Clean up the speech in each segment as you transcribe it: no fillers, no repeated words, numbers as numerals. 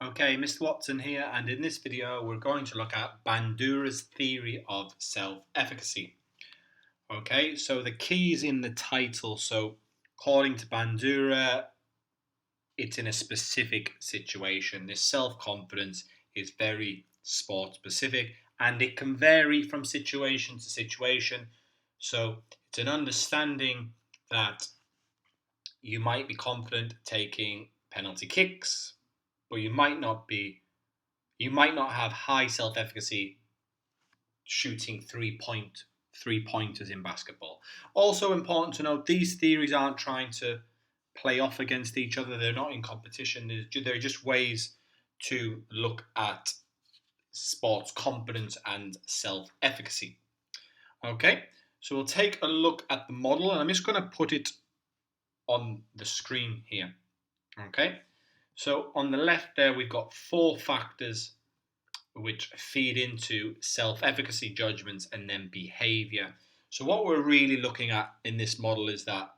Okay, Mr. Watson here, and in this video we're going to look at Bandura's theory of self-efficacy. Okay, so the key's in the title. So according to Bandura, it's in a specific situation. This self-confidence is very sport-specific, and it can vary from situation to situation. So it's an understanding that you might be confident taking penalty kicks, but you might not have high self-efficacy shooting three pointers in basketball. Also important to note, these theories aren't trying to play off against each other. They're not in competition. They're just ways to look at sports competence and self-efficacy. Okay, so we'll take a look at the model, and I'm just going to put it on the screen here. Okay, so on the left there, we've got 4 factors which feed into self-efficacy judgments and then behavior. So what we're really looking at in this model is that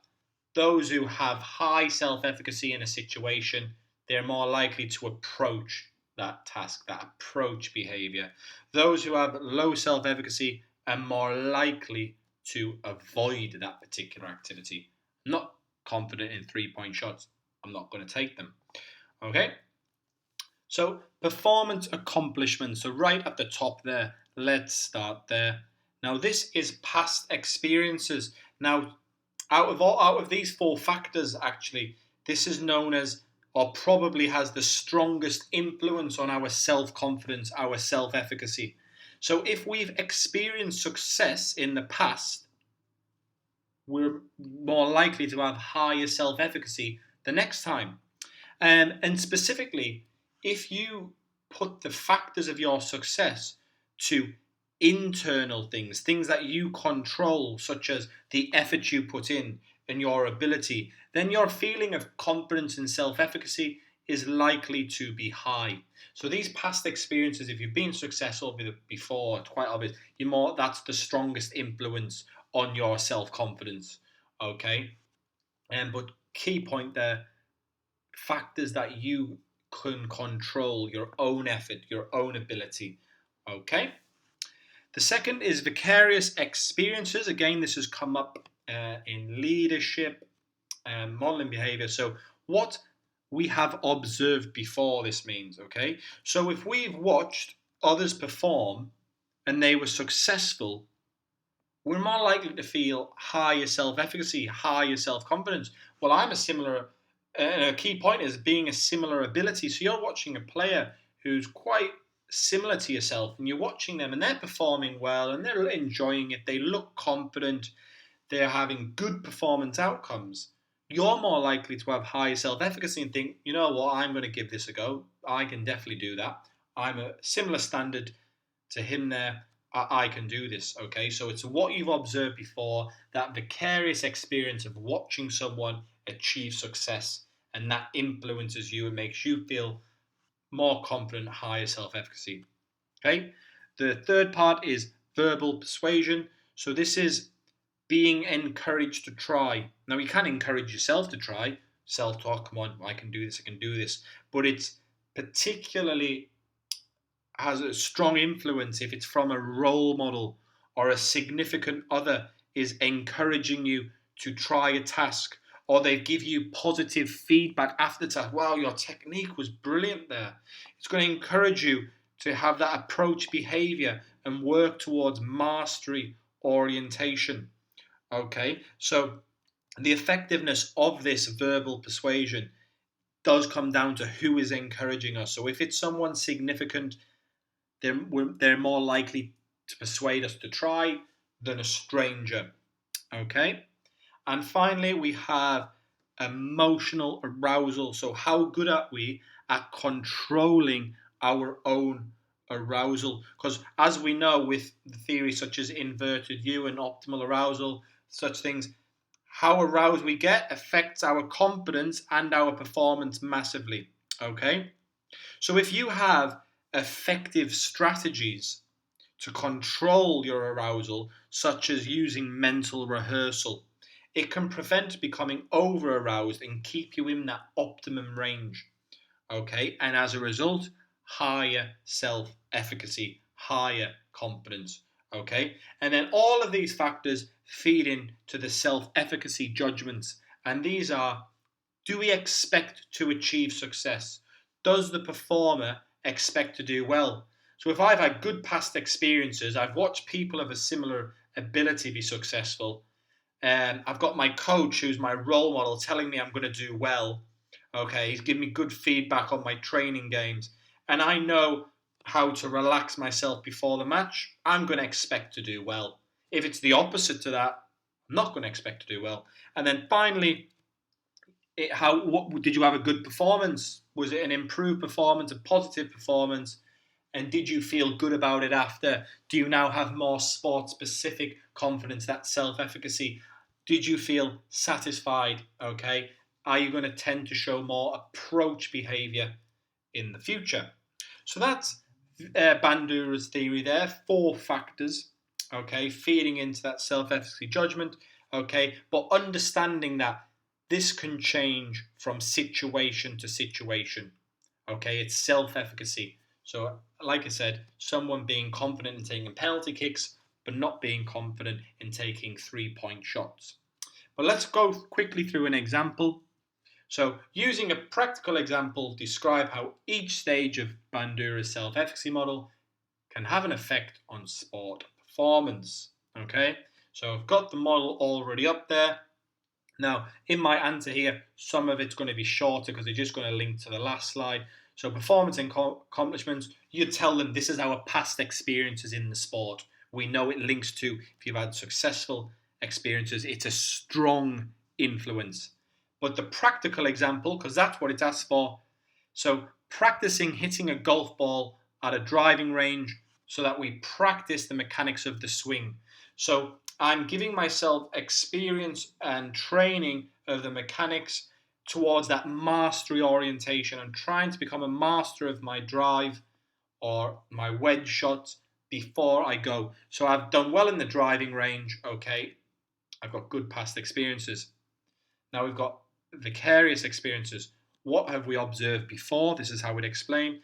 those who have high self-efficacy in a situation, they're more likely to approach that task, that approach behavior. Those who have low self-efficacy are more likely to avoid that particular activity. I'm not confident in 3-point shots, I'm not going to take them. Okay? So performance accomplishment. So right at the top there, let's start there. Now this is past experiences. Now out of these 4 factors, actually, this is known as, or probably has the strongest influence on our self-confidence, our self-efficacy. So if we've experienced success in the past, we're more likely to have higher self-efficacy the next time. And specifically, if you put the factors of your success to internal things that you control, such as the effort you put in and your ability, then your feeling of confidence and self-efficacy is likely to be high. So these past experiences, if you've been successful before, it's quite obvious, that's the strongest influence on your self-confidence. Okay, but key point there, factors that you can control, your own effort, your own ability. Okay. The second is vicarious experiences. Again, this has come up in leadership and modeling behavior. So what we have observed before, this means, okay? So if we've watched others perform and they were successful, we're more likely to feel higher self-efficacy, higher self-confidence. Well, I'm a similar, and a key point is being a similar ability. So you're watching a player who's quite similar to yourself, and you're watching them and they're performing well and they're enjoying it. They look confident. They're having good performance outcomes. You're more likely to have higher self-efficacy and think, you know what, I'm going to give this a go. I can definitely do that. I'm a similar standard to him there. I can do this. Okay, so it's what you've observed before, that vicarious experience of watching someone achieve success, and that influences you and makes you feel more confident, higher self-efficacy. Okay, the third part is verbal persuasion. So this is being encouraged to try. Now you can encourage yourself to try, self-talk, come on, I can do this, I can do this, but it's particularly has a strong influence if it's from a role model or a significant other is encouraging you to try a task, or they give you positive feedback after the task. Wow, your technique was brilliant there. It's going to encourage you to have that approach behavior and work towards mastery orientation. Okay, so the effectiveness of this verbal persuasion does come down to who is encouraging us. So if it's someone significant, they're more likely to persuade us to try than a stranger. Okay, and finally we have emotional arousal. So how good are we at controlling our own arousal? Because as we know, with the theories such as inverted U and optimal arousal, such things, how aroused we get affects our confidence and our performance massively. Okay, so if you have effective strategies to control your arousal, such as using mental rehearsal, it can prevent becoming over aroused and keep you in that optimum range. Okay, and as a result, higher self-efficacy, higher confidence. Okay, and then all of these factors feed into the self-efficacy judgments, and these are: do we expect to achieve success? Does the performer expect to do well? So if I've had good past experiences, I've watched people of a similar ability be successful, I've got my coach who's my role model telling me I'm going to do well. Okay, he's giving me good feedback on my training games, and I know how to relax myself before the match. I'm going to expect to do well. If it's the opposite to that, I'm not going to expect to do well. And then finally, what did you have a good performance? Was it an improved performance, a positive performance? And did you feel good about it after? Do you now have more sport-specific confidence, that self-efficacy? Did you feel satisfied? Okay. Are you going to tend to show more approach behavior in the future? So that's Bandura's theory there. 4 factors, okay, feeding into that self-efficacy judgment, okay, but understanding that this can change from situation to situation, okay. It's self-efficacy. So, like I said, someone being confident in taking penalty kicks, but not being confident in taking 3-point shots. But let's go quickly through an example. So, using a practical example, describe how each stage of Bandura's self-efficacy model can have an effect on sport performance. Okay, so I've got the model already up there. Now, in my answer here, some of it's going to be shorter because it's just going to link to the last slide. So, performance and accomplishments, you tell them this is our past experiences in the sport. We know it links to if you've had successful experiences, it's a strong influence. But the practical example, because that's what it's asked for, so practicing hitting a golf ball at a driving range so that we practice the mechanics of the swing. So I'm giving myself experience and training of the mechanics towards that mastery orientation. I'm trying to become a master of my drive or my wedge shots before I go. So I've done well in the driving range, okay. I've got good past experiences. Now we've got vicarious experiences. What have we observed before? This is how we'd explain.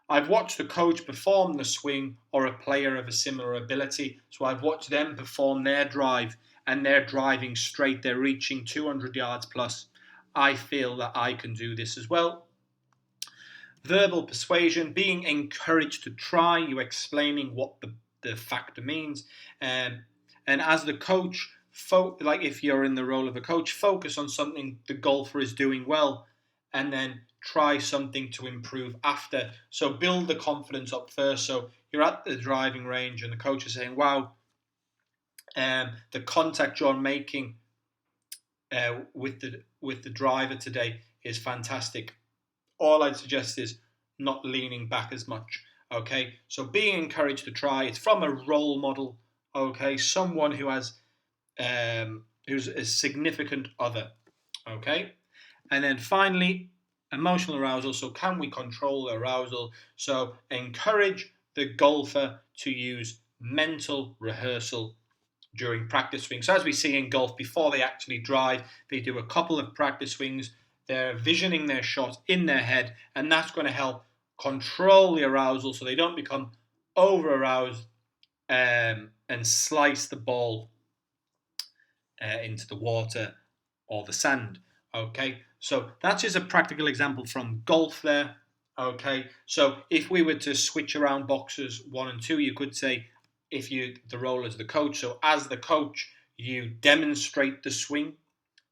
I've watched a coach perform the swing or a player of a similar ability. So I've watched them perform their drive and they're driving straight. They're reaching 200 yards plus. I feel that I can do this as well. Verbal persuasion, being encouraged to try, you explaining what the factor means. And as the coach, like if you're in the role of a coach, focus on something the golfer is doing well and then try something to improve after. So build the confidence up first. So you're at the driving range and the coach is saying, wow, the contact you're making with the driver today is fantastic. All I'd suggest is not leaning back as much. Okay, so being encouraged to try. It's from a role model. Okay, someone who has who's a significant other. Okay, and then finally, emotional arousal. So can we control arousal? So encourage the golfer to use mental rehearsal during practice swings. So as we see in golf, before they actually drive, they do a couple of practice swings. They're visioning their shot in their head, and that's going to help control the arousal so they don't become over aroused and slice the ball into the water or the sand. Okay, so that's just a practical example from golf there. Okay, so if we were to switch around boxes 1 and 2, you could say, if you the role as the coach, so as the coach you demonstrate the swing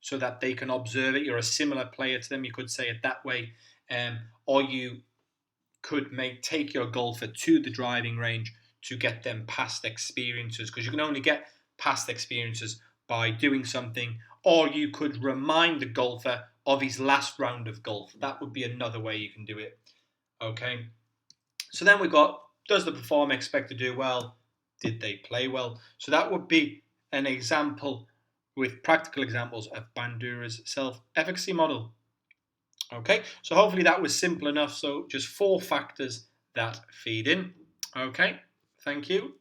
so that they can observe it. You're a similar player to them, you could say it that way. Or you could take your golfer to the driving range to get them past experiences, because you can only get past experiences by doing something. Or you could remind the golfer of his last round of golf. That would be another way you can do it. Okay, so then we've got, does the performer expect to do well? Did they play well? So that would be an example with practical examples of Bandura's self-efficacy model. Okay, so hopefully that was simple enough. So just 4 factors that feed in. Okay, thank you.